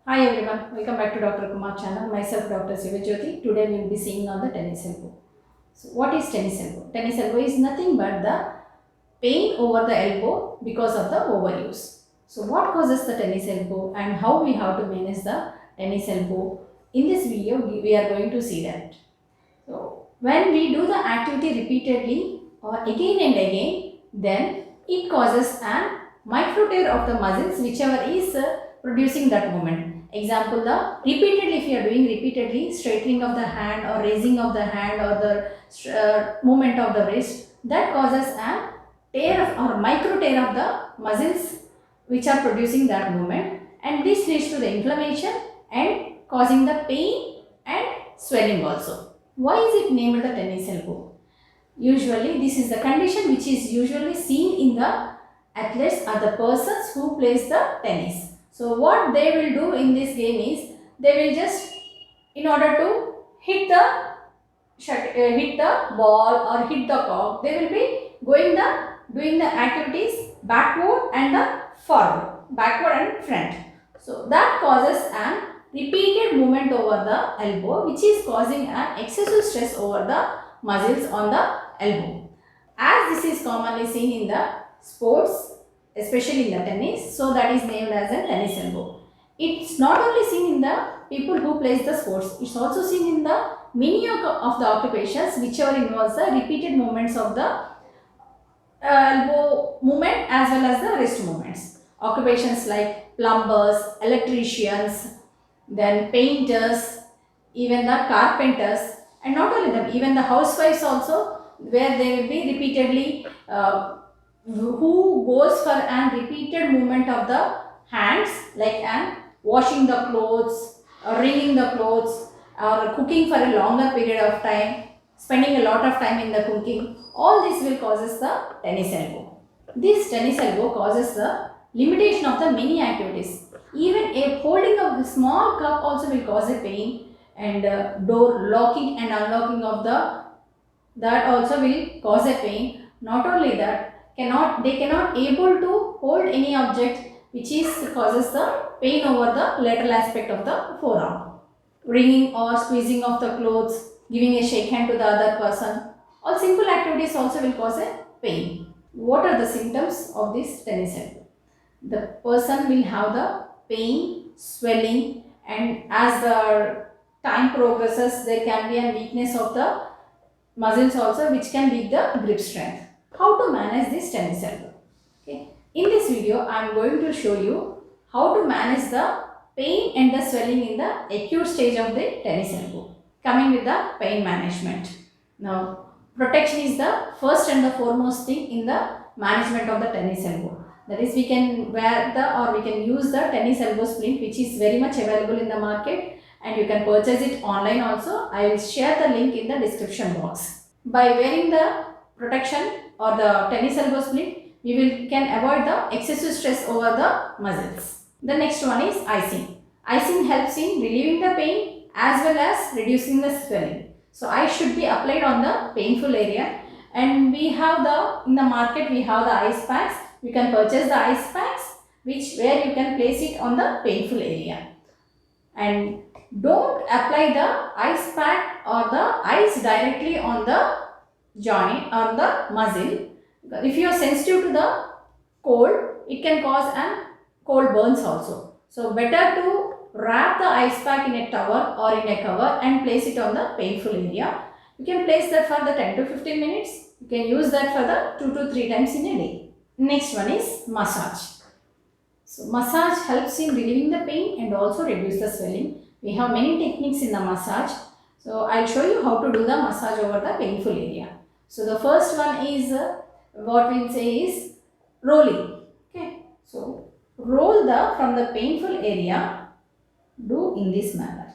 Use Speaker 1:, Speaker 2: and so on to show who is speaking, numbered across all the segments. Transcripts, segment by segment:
Speaker 1: Hi everyone, welcome back to Dr. Kumar channel. Myself Dr.N.Siva Jyothi. Today we will be seeing on the tennis elbow. So what is tennis elbow? Tennis elbow is nothing but the pain over the elbow because of the overuse. So what causes the tennis elbow and how we have to manage the tennis elbow? In this video we are going to see that. So when we do the activity repeatedly or again and again, then it causes an micro tear of the muscles whichever is producing that movement. Example, the repeatedly, if you are doing repeatedly straightening of the hand or raising of the hand or the movement of the wrist, that causes an tear or micro tear of the muscles which are producing that movement, and this leads to the inflammation and causing the pain and swelling also. Why is it named the tennis elbow? Usually this is the condition which is usually seen in the athletes or the persons who plays the tennis. So what they will do in this game is they will just, in order to hit the ball or hit the cock, they will be doing the activities backward and the forward, backward and front. So that causes an repeated movement over the elbow, which is causing an excessive stress over the muscles on the elbow. As this is commonly seen in the sports, especially in the tennis, so that is named as a tennis elbow. It's not only seen in the people who plays the sports, it's also seen in the many of the occupations whichever involves the repeated movements of the elbow movement as well as the wrist movements. Occupations like plumbers, electricians, then painters, even the carpenters, and not only them, even the housewives also, where they will be repeatedly who goes for an repeated movement of the hands, like an washing the clothes, or wringing the clothes, or cooking for a longer period of time, spending a lot of time in the cooking. All this will causes the tennis elbow. This tennis elbow causes the limitation of the many activities. Even a holding of a small cup also will cause a pain, and door locking and unlocking of the that also will cause a pain. Not only that, they cannot able to hold any object which is causes the pain over the lateral aspect of the forearm. Wringing or squeezing of the clothes, giving a shake hand to the other person, all simple activities also will cause a pain. What are the symptoms of this tennis elbow? The person will have the pain, swelling, and as the time progresses, there can be a weakness of the muscles also, which can weak the grip strength. How to manage this tennis elbow? Okay. In this video, I am going to show you how to manage the pain and the swelling in the acute stage of the tennis elbow. Coming with the pain management. Now, protection is the first and the foremost thing in the management of the tennis elbow. That is, we can wear we can use the tennis elbow splint, which is very much available in the market, and you can purchase it online also. I will share the link in the description box. By wearing the protection or the tennis elbow splint, can avoid the excessive stress over the muscles. The next one is icing. Icing helps in relieving the pain as well as reducing the swelling. So ice should be applied on the painful area, and we have in the market we have the ice packs. You can purchase the ice packs where you can place it on the painful area. And don't apply the ice pack or the ice directly on the joint or the muscle. If you are sensitive to the cold, it can cause an cold burns also. So better to wrap the ice pack in a towel or in a cover and place it on the painful area. You can place that for the 10 to 15 minutes. You can use that for the 2 to 3 times in a day. Next one is massage. So massage helps in relieving the pain and also reduce the swelling. We have many techniques in the massage. So I'll show you how to do the massage over the painful area. So the first one is what we'll say is rolling. Okay. So roll from the painful area, do in this manner.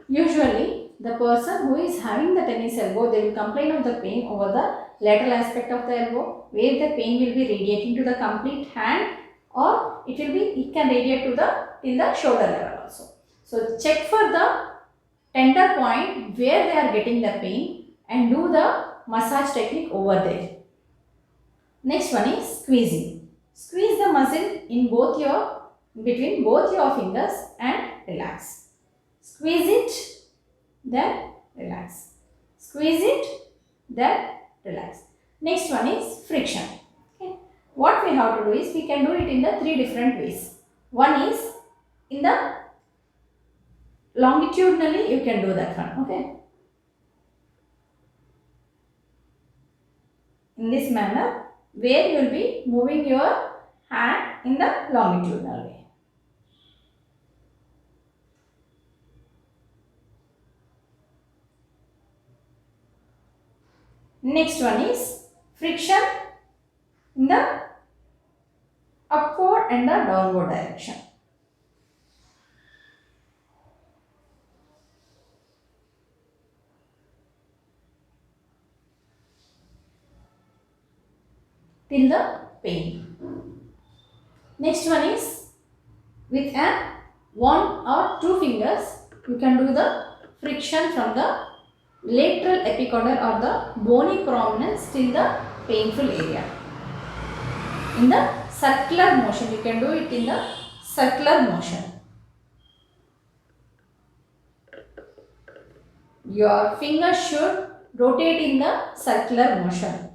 Speaker 1: Usually, the person who is having the tennis elbow, they will complain of the pain over the lateral aspect of the elbow, where the pain will be radiating to the complete hand, or it can radiate to till the shoulder level also. So check for the tender point where they are getting the pain and do the massage technique over there. Next one is squeezing. Squeeze the muscle in between both your fingers and relax. Squeeze it, then relax. Squeeze it, then relax. Next one is friction. Okay. What we have to do is we can do it in the three different ways. One is in the longitudinally you can do that one. Okay. In this manner where you will be moving your hand in the longitudinal way. Next one is friction in the upward and the downward direction. Till the pain. Next one is with one or two fingers you can do the friction from the lateral epicondyle or the bony prominence till the painful area. In the circular motion, you can do it in the circular motion. Your fingers should rotate in the circular motion.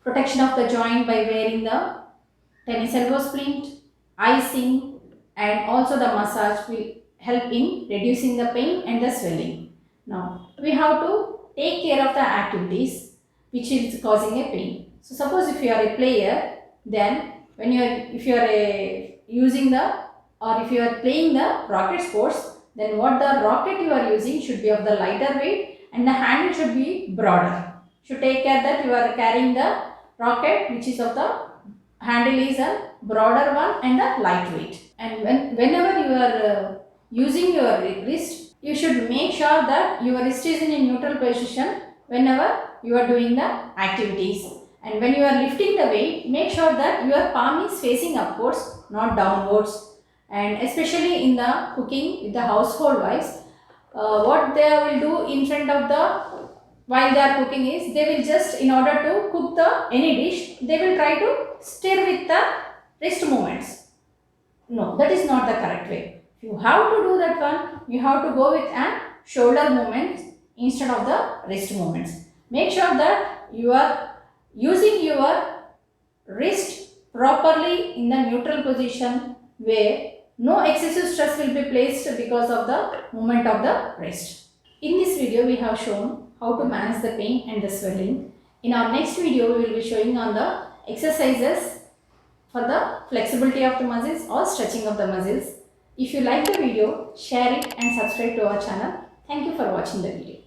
Speaker 1: Protection of the joint by wearing the tennis elbow splint, icing, and also the massage will help in reducing the pain and the swelling. Now we have to take care of the activities which is causing a pain. So suppose if you are a player, then if you are using the or if you are playing the rocket sports, then what the rocket you are using should be of the lighter weight and the handle should be broader. Should take care that you are carrying the rocket which is of the handle is a broader one and a lightweight. And whenever you are using your wrist, you should make sure that your wrist is in a neutral position whenever you are doing the activities. And when you are lifting the weight, make sure that your palm is facing upwards, not downwards. And especially in the cooking with the household wives, what they will do in front of the while they are cooking is they will just in order to cook the any dish they will try to stir with the wrist movements. No, that is not the correct way. If you have to do that one, you have to go with a shoulder movements instead of the wrist movements. Make sure that you are using your wrist properly in the neutral position where no excessive stress will be placed because of the movement of the wrist. In this video we have shown how to manage the pain and the swelling. In our next video we will be showing on the exercises for the flexibility of the muscles or stretching of the muscles. If you like the video, share it and subscribe to our channel. Thank you for watching the video.